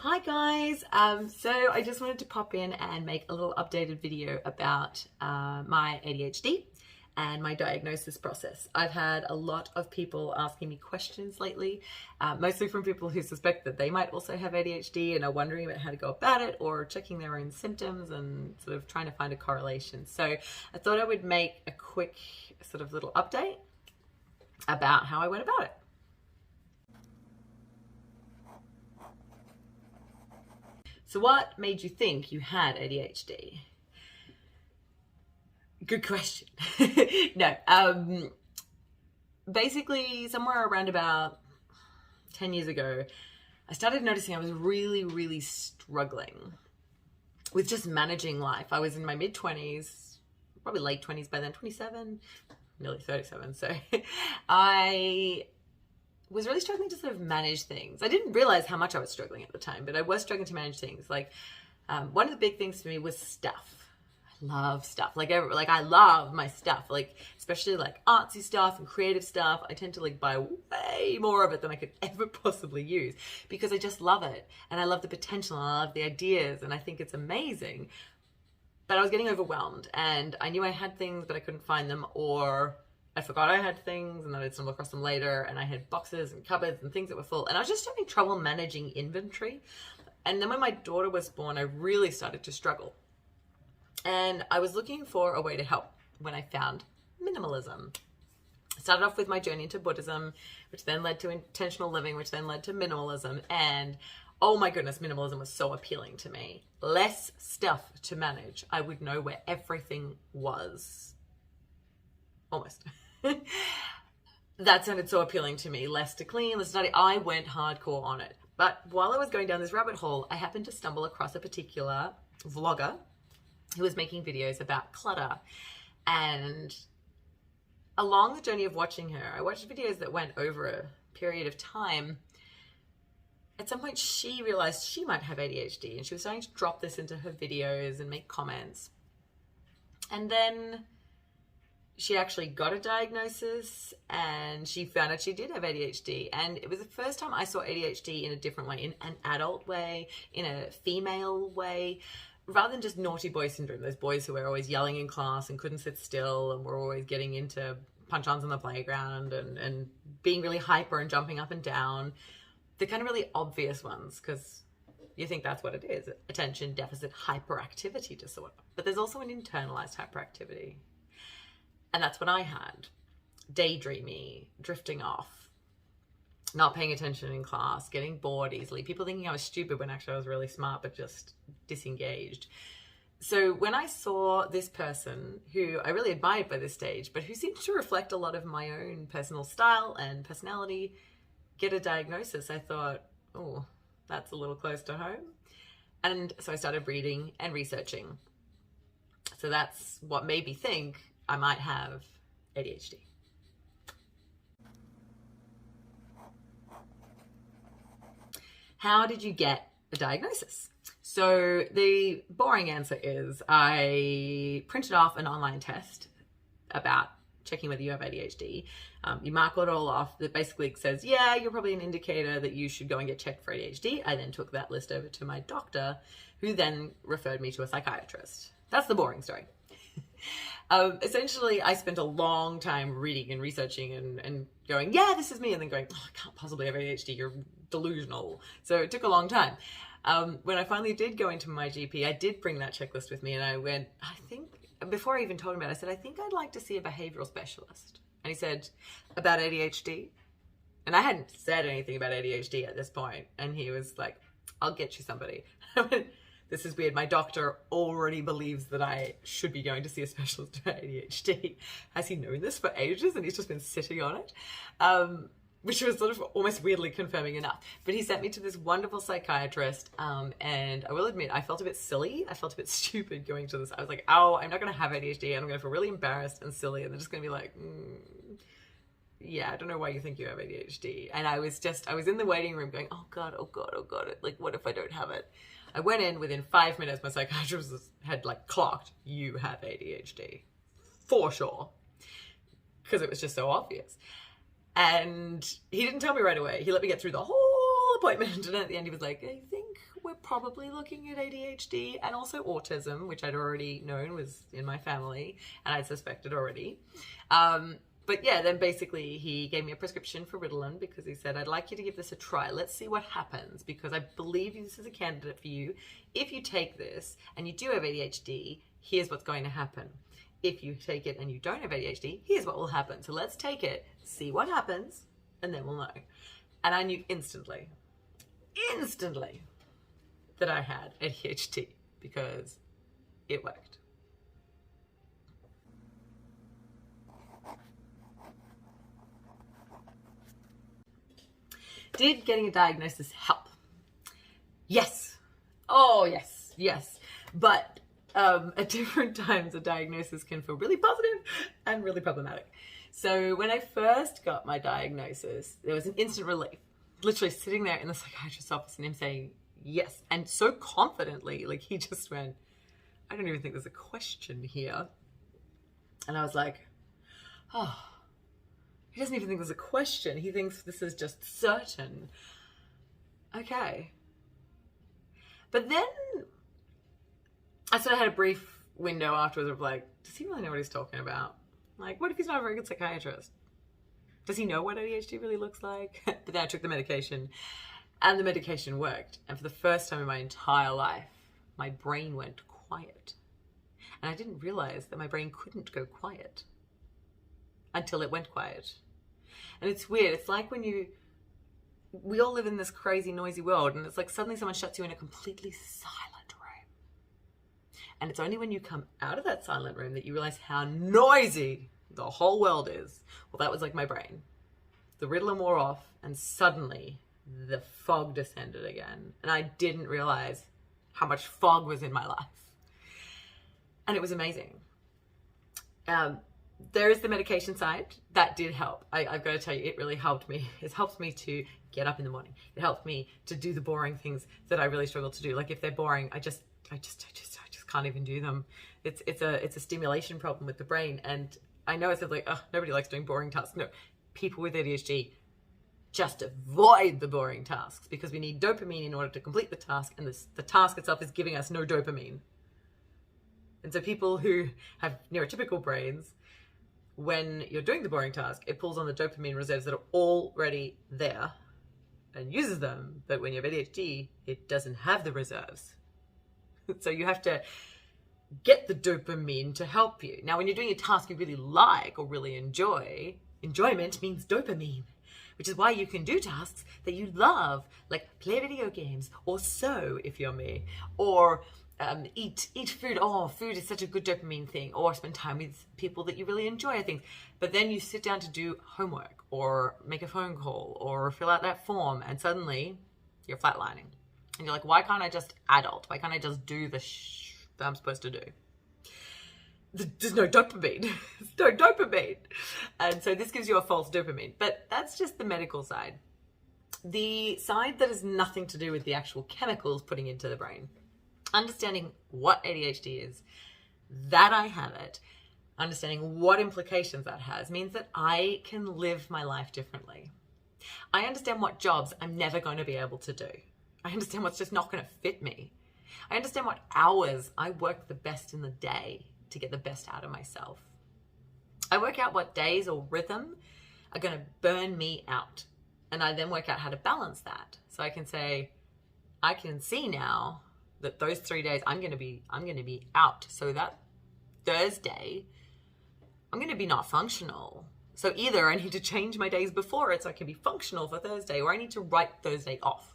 Hi guys, so I just wanted to pop in and make a little updated video about my ADHD and my diagnosis process. I've had a lot of people asking me questions lately, mostly from people who suspect that they might also have ADHD and are wondering about how to go about it or checking their own symptoms and sort of trying to find a correlation. So I thought I would make a quick sort of little update about how I went about it. So what made you think you had ADHD? Good question. No, basically somewhere around about 10 years ago, I started noticing I was really struggling with just managing life. I was in my mid-20s, probably late 20s by then, 27, nearly 37. So I was really struggling to sort of manage things. I didn't realize how much I was struggling at the time, but I was struggling to manage things. Like one of the big things for me was stuff. I love stuff. Like I love my stuff, like especially like artsy stuff and creative stuff. I tend to like buy way more of it than I could ever possibly use because I just love it. And I love the potential and I love the ideas and I think it's amazing. But I was getting overwhelmed and I knew I had things, but I couldn't find them, or I forgot I had things and then I'd stumble across them later, and I had boxes and cupboards and things that were full, and I was just having trouble managing inventory. And then when my daughter was born, I really started to struggle. And I was looking for a way to help when I found minimalism. I started off with my journey into Buddhism, which then led to intentional living, which then led to minimalism. And oh my goodness, minimalism was so appealing to me. Less stuff to manage. I would know where everything was. Almost. That sounded so appealing to me. Less to clean, less to study. I went hardcore on it. But while I was going down this rabbit hole, I happened to stumble across a particular vlogger who was making videos about clutter. And along the journey of watching her, I watched videos that went over a period of time. At some point, she realized she might have ADHD, and she was starting to drop this into her videos and make comments. And then she actually got a diagnosis and she found out she did have ADHD. And it was the first time I saw ADHD in a different way, in an adult way, in a female way, rather than just naughty boy syndrome. Those boys who were always yelling in class and couldn't sit still and were always getting into punch-ons on the playground and being really hyper and jumping up and down. The kind of really obvious ones, because you think that's what it is, attention deficit hyperactivity disorder. But there's also an internalized hyperactivity. And that's what I had. Daydreamy, drifting off, not paying attention in class, getting bored easily, people thinking I was stupid when actually I was really smart but just disengaged. So when I saw this person who I really admired by this stage, but who seemed to reflect a lot of my own personal style and personality, get a diagnosis, I thought, oh, that's a little close to home. And so I started reading and researching. So that's what made me think I might have ADHD. How did you get a diagnosis? So the boring answer is I printed off an online test about checking whether you have ADHD. You mark it all off. That basically says, yeah, you're probably an indicator that you should go and get checked for ADHD. I then took that list over to my doctor, who then referred me to a psychiatrist. That's the boring story. Essentially, I spent a long time reading and researching and going, yeah, this is me. And then going, oh, I can't possibly have ADHD. You're delusional. So it took a long time. When I finally did go into my GP, I did bring that checklist with me. And I went, I think, before I even told him about it, I said, I think I'd like to see a behavioral specialist. And he said, about ADHD? And I hadn't said anything about ADHD at this point. And he was like, I'll get you somebody. I went, this is weird. My doctor already believes that I should be going to see a specialist about ADHD. Has he known this for ages and he's just been sitting on it? Which was sort of almost weirdly confirming enough. But he sent me to this wonderful psychiatrist, and I will admit, I felt a bit silly. I felt a bit stupid going to this. I was like, oh, I'm not going to have ADHD, and I'm going to feel really embarrassed and silly, and they're just going to be like, yeah, I don't know why you think you have ADHD. And I was in the waiting room going, oh God, like, what if I don't have it? I went in, within 5 minutes, my psychiatrist had like clocked, you have ADHD. For sure. Because it was just so obvious. And he didn't tell me right away. He let me get through the whole appointment. And at the end, he was like, I think we're probably looking at ADHD and also autism, which I'd already known was in my family and I'd suspected already. But yeah, then basically he gave me a prescription for Ritalin because he said, I'd like you to give this a try. Let's see what happens, because I believe this is a candidate for you. If you take this and you do have ADHD, here's what's going to happen. If you take it and you don't have ADHD, here's what will happen. So let's take it, see what happens, and then we'll know. And I knew instantly that I had ADHD because it worked. Did getting a diagnosis help? Yes. Oh, yes. But at different times, a diagnosis can feel really positive and really problematic. So when I first got my diagnosis, there was an instant relief. Literally sitting there in the psychiatrist's office and him saying, yes. And so confidently, like he just went, I don't even think there's a question here. And I was like, oh, he doesn't even think there's a question. He thinks this is just certain. Okay. But then I sort of had a brief window afterwards of like, does he really know what he's talking about? Like, what if he's not a very good psychiatrist? Does he know what ADHD really looks like? But then I took the medication and the medication worked. And for the first time in my entire life, my brain went quiet. And I didn't realize that my brain couldn't go quiet until it went quiet. And it's weird. It's like when we all live in this crazy, noisy world, and it's like suddenly someone shuts you in a completely silent room. And it's only when you come out of that silent room that you realize how noisy the whole world is. Well, that was like my brain. The Ritalin wore off, and suddenly the fog descended again. And I didn't realize how much fog was in my life. And it was amazing. There is the medication side. That did help. I've got to tell you, it really helped me. It helps me to get up in the morning. It helped me to do the boring things that I really struggle to do. Like if they're boring, I just can't even do them. It's a stimulation problem with the brain. And I know it says like, oh, nobody likes doing boring tasks. No, people with ADHD just avoid the boring tasks because we need dopamine in order to complete the task. And the task itself is giving us no dopamine. And so people who have neurotypical brains, when you're doing the boring task, it pulls on the dopamine reserves that are already there and uses them. But when you have ADHD, it doesn't have the reserves. So you have to get the dopamine to help you. Now, when you're doing a task you really like or really enjoy, enjoyment means dopamine, which is why you can do tasks that you love, like play video games or sew, if you're me, or eat food. Oh, food is such a good dopamine thing. Or spend time with people that you really enjoy, I think. But then you sit down to do homework or make a phone call or fill out that form, and suddenly you're flatlining. And you're like, why can't I just adult? Why can't I just do the that I'm supposed to do? There's no dopamine. There's no dopamine. And so this gives you a false dopamine. But that's just the medical side. The side that has nothing to do with the actual chemicals putting into the brain. Understanding what ADHD is, that I have it, understanding what implications that has, means that I can live my life differently. I understand what jobs I'm never going to be able to do. I understand what's just not going to fit me. I understand what hours I work the best in the day to get the best out of myself. I work out what days or rhythm are going to burn me out. And I then work out how to balance that. So I can say, I can see now that those 3 days I'm going to be out. So that Thursday, I'm going to be not functional. So either I need to change my days before it so I can be functional for Thursday, or I need to write Thursday off.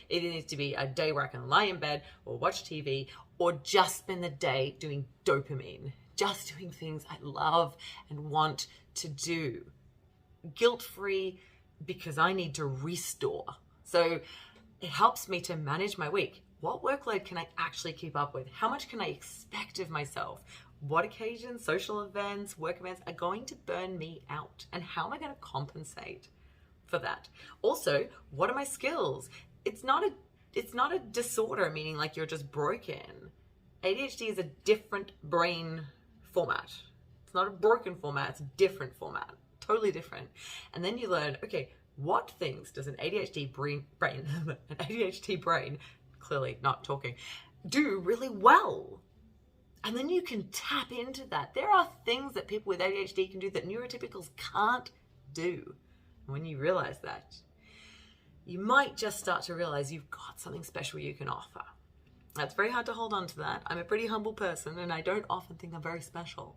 It needs to be a day where I can lie in bed or watch TV or just spend the day doing dopamine, just doing things I love and want to do. Guilt-free, because I need to restore. So it helps me to manage my week. What workload can I actually keep up with? How much can I expect of myself? What occasions, social events, work events are going to burn me out? And how am I going to compensate for that? Also, what are my skills? It's not a disorder, meaning like you're just broken. ADHD is a different brain format. It's not a broken format, it's a different format. Totally different. And then you learn, okay, what things does an an ADHD brain, clearly not talking, do really well? And then you can tap into that. There are things that people with ADHD can do that neurotypicals can't do. And when you realize that, you might just start to realize you've got something special you can offer. It's very hard to hold on to that. I'm a pretty humble person and I don't often think I'm very special.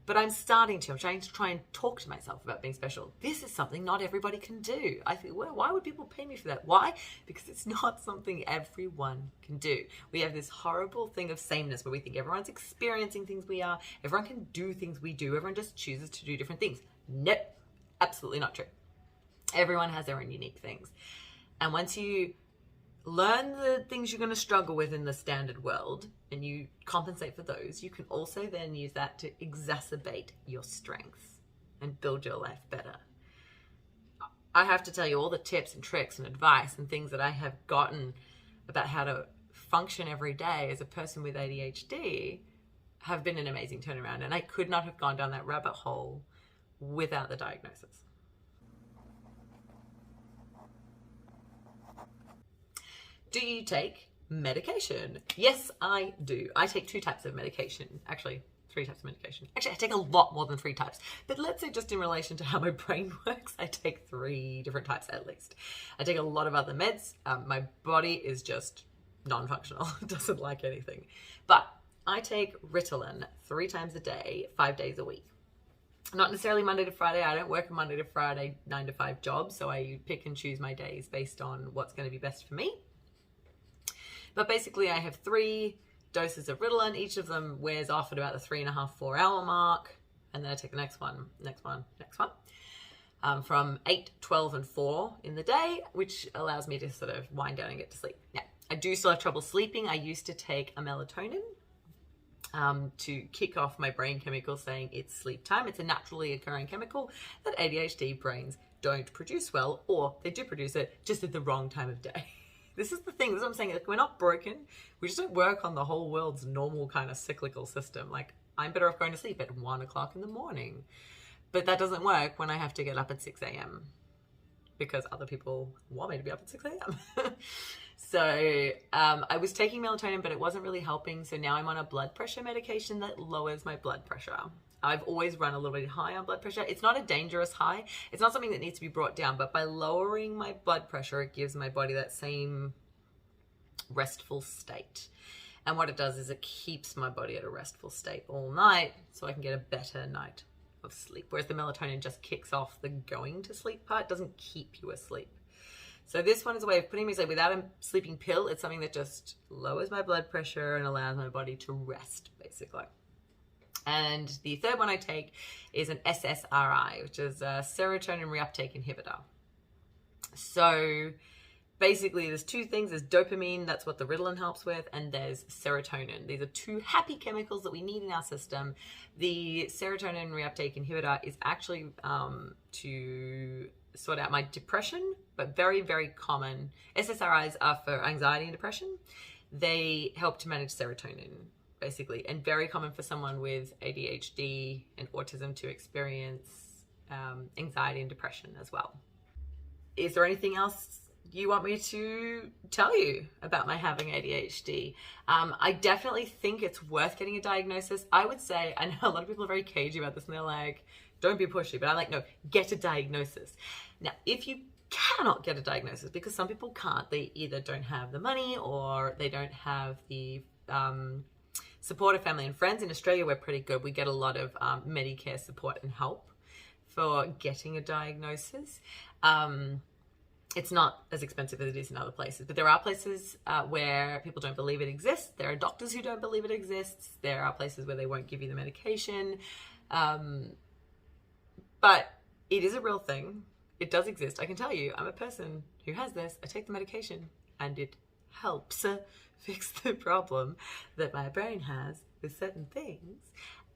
But I'm trying to try and talk to myself about being special. This is something not everybody can do. I think, well, why would people pay me for that? Why? Because it's not something everyone can do. We have this horrible thing of sameness where we think everyone's experiencing things we are. Everyone can do things we do. Everyone just chooses to do different things. Nope, absolutely not true. Everyone has their own unique things. And once you learn the things you're going to struggle with in the standard world and you compensate for those, you can also then use that to exacerbate your strengths and build your life better. I have to tell you all the tips and tricks and advice and things that I have gotten about how to function every day as a person with ADHD have been an amazing turnaround, and I could not have gone down that rabbit hole without the diagnosis. Do you take medication? Yes, I do. I take 2 types of medication. Actually, 3 types of medication. Actually, I take a lot more than 3 types. But let's say just in relation to how my brain works, I take 3 different types at least. I take a lot of other meds. My body is just non-functional. It doesn't like anything. But I take Ritalin 3 times a day, 5 days a week. Not necessarily Monday to Friday. I don't work a Monday to Friday 9 to 5 job. So I pick and choose my days based on what's going to be best for me. But basically I have 3 doses of Ritalin. Each of them wears off at about the 3.5-4 hour mark. And then I take the next one, from 8, 12, and 4 in the day, which allows me to sort of wind down and get to sleep. Now, I do still have trouble sleeping. I used to take a melatonin to kick off my brain chemicals saying it's sleep time. It's a naturally occurring chemical that ADHD brains don't produce well, or they do produce it just at the wrong time of day. This is the thing. This is what I'm saying. Like, we're not broken. We just don't work on the whole world's normal kind of cyclical system. Like, I'm better off going to sleep at 1 o'clock in the morning. But that doesn't work when I have to get up at 6 a.m. because other people want me to be up at 6 a.m. So I was taking melatonin, but it wasn't really helping. So now I'm on a blood pressure medication that lowers my blood pressure. I've always run a little bit high on blood pressure. It's not a dangerous high. It's not something that needs to be brought down, but by lowering my blood pressure, it gives my body that same restful state. And what it does is it keeps my body at a restful state all night so I can get a better night of sleep. Whereas the melatonin just kicks off the going to sleep part. It doesn't keep you asleep. So this one is a way of putting me to sleep without a sleeping pill. It's something that just lowers my blood pressure and allows my body to rest, basically. And the third one I take is an SSRI, which is a serotonin reuptake inhibitor. So basically there's 2 things. There's dopamine, that's what the Ritalin helps with, and there's serotonin. These are 2 happy chemicals that we need in our system. The serotonin reuptake inhibitor is actually to sort out my depression, but very, very common. SSRIs are for anxiety and depression. They help to manage serotonin, basically, and very common for someone with ADHD and autism to experience anxiety and depression as well. Is there anything else you want me to tell you about my having ADHD? I definitely think it's worth getting a diagnosis. I would say, I know a lot of people are very cagey about this and they're like, don't be pushy, but I'm like, no, get a diagnosis. Now, if you cannot get a diagnosis, because some people can't, they either don't have the money or they don't have the support of family and friends. In Australia, we're pretty good. We get a lot of Medicare support and help for getting a diagnosis. It's not as expensive as it is in other places, but there are places where people don't believe it exists. There are doctors who don't believe it exists. There are places where they won't give you the medication. But it is a real thing. It does exist. I can tell you, I'm a person who has this. I take the medication and it helps fix the problem that my brain has with certain things.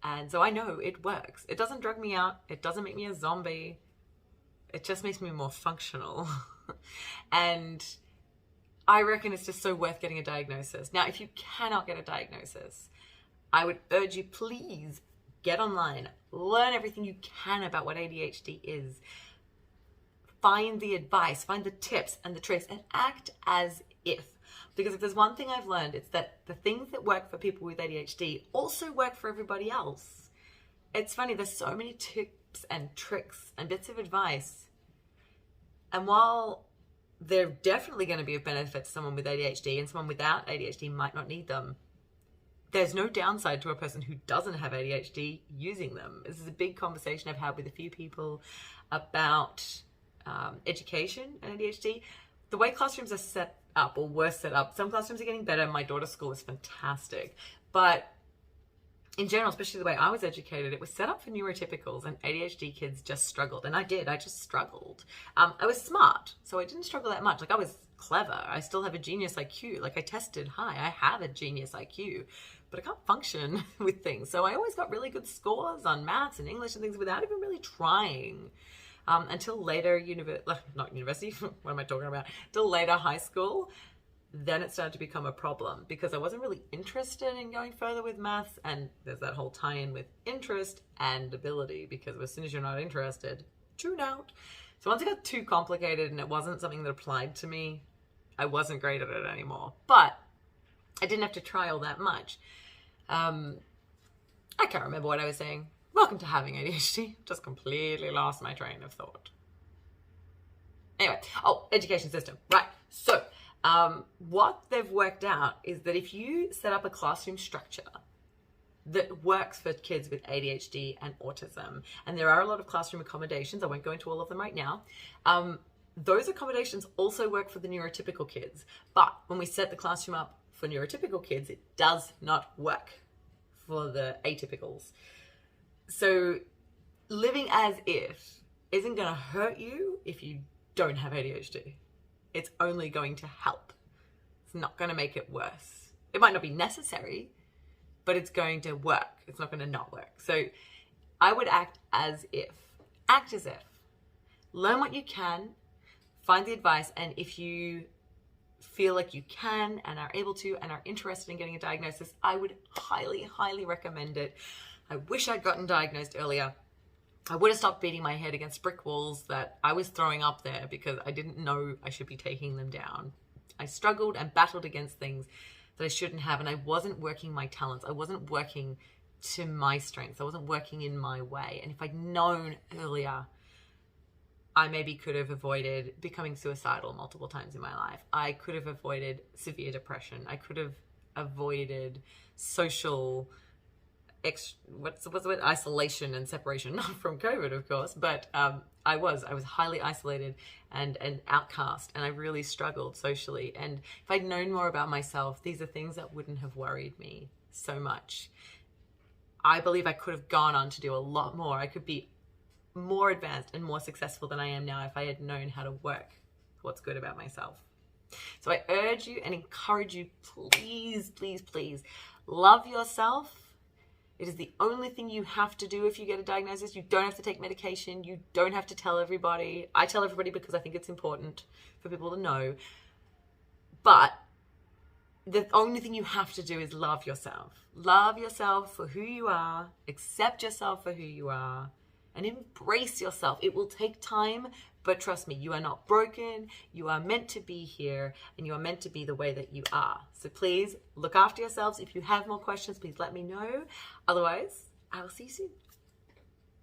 And so I know it works. It doesn't drug me out. It doesn't make me a zombie. It just makes me more functional. And I reckon it's just so worth getting a diagnosis. Now, if you cannot get a diagnosis, I would urge you, please get online, learn everything you can about what ADHD is. find the advice, find the tips and the tricks, and act as if. Because if there's one thing I've learned, it's that the things that work for people with ADHD also work for everybody else. It's funny, there's so many tips and tricks and bits of advice. And while they're definitely going to be of benefit to someone with ADHD, and someone without ADHD might not need them, there's no downside to a person who doesn't have ADHD using them. This is a big conversation I've had with a few people about education and ADHD. The way classrooms are set up, or were set up, some classrooms are getting better. My daughter's school is fantastic. But in general, especially the way I was educated, it was set up for neurotypicals, and ADHD kids just struggled. And I just struggled. I was smart, so I didn't struggle that much. Like, I was clever. I still have a genius IQ. Like, I tested high. I have a genius IQ, but I can't function with things. So I always got really good scores on maths and English and things without even really trying. Until later, not university, what am I talking about? Till later high school, then it started to become a problem because I wasn't really interested in going further with maths. And there's that whole tie-in with interest and ability, because as soon as you're not interested, tune out. So once it got too complicated and it wasn't something that applied to me, I wasn't great at it anymore. But I didn't have to try all that much. I can't remember what I was saying. Welcome to having ADHD. Just completely lost my train of thought. Anyway, education system. Right. So what they've worked out is that if you set up a classroom structure that works for kids with ADHD and autism, and there are a lot of classroom accommodations, I won't go into all of them right now, those accommodations also work for the neurotypical kids. But when we set the classroom up for neurotypical kids, it does not work for the atypicals. So living as if isn't going to hurt you if you don't have ADHD. It's only going to help. It's not going to make it worse. It might not be necessary, but it's going to work. It's not going to not work. So I would act as if. Act as if. Learn what you can. Find the advice. And if you feel like you can and are able to and are interested in getting a diagnosis, I would highly, highly recommend it. I wish I'd gotten diagnosed earlier. I would have stopped beating my head against brick walls that I was throwing up there because I didn't know I should be taking them down. I struggled and battled against things that I shouldn't have, and I wasn't working my talents. I wasn't working to my strengths. I wasn't working in my way. And if I'd known earlier, I maybe could have avoided becoming suicidal multiple times in my life. I could have avoided severe depression. I could have avoided social what's the word? Isolation and separation, not from COVID, of course, but I was highly isolated and an outcast, and I really struggled socially. And if I'd known more about myself, these are things that wouldn't have worried me so much. I believe I could have gone on to do a lot more. I could be more advanced and more successful than I am now if I had known how to work what's good about myself. So I urge you and encourage you, please, please, please, love yourself. It is the only thing you have to do if you get a diagnosis. You don't have to take medication. You don't have to tell everybody. I tell everybody because I think it's important for people to know. But the only thing you have to do is love yourself. Love yourself for who you are. Accept yourself for who you are. And embrace yourself. It will take time, but trust me, you are not broken. You are meant to be here, and you are meant to be the way that you are. So please look after yourselves. If you have more questions, please let me know. Otherwise, I will see you soon.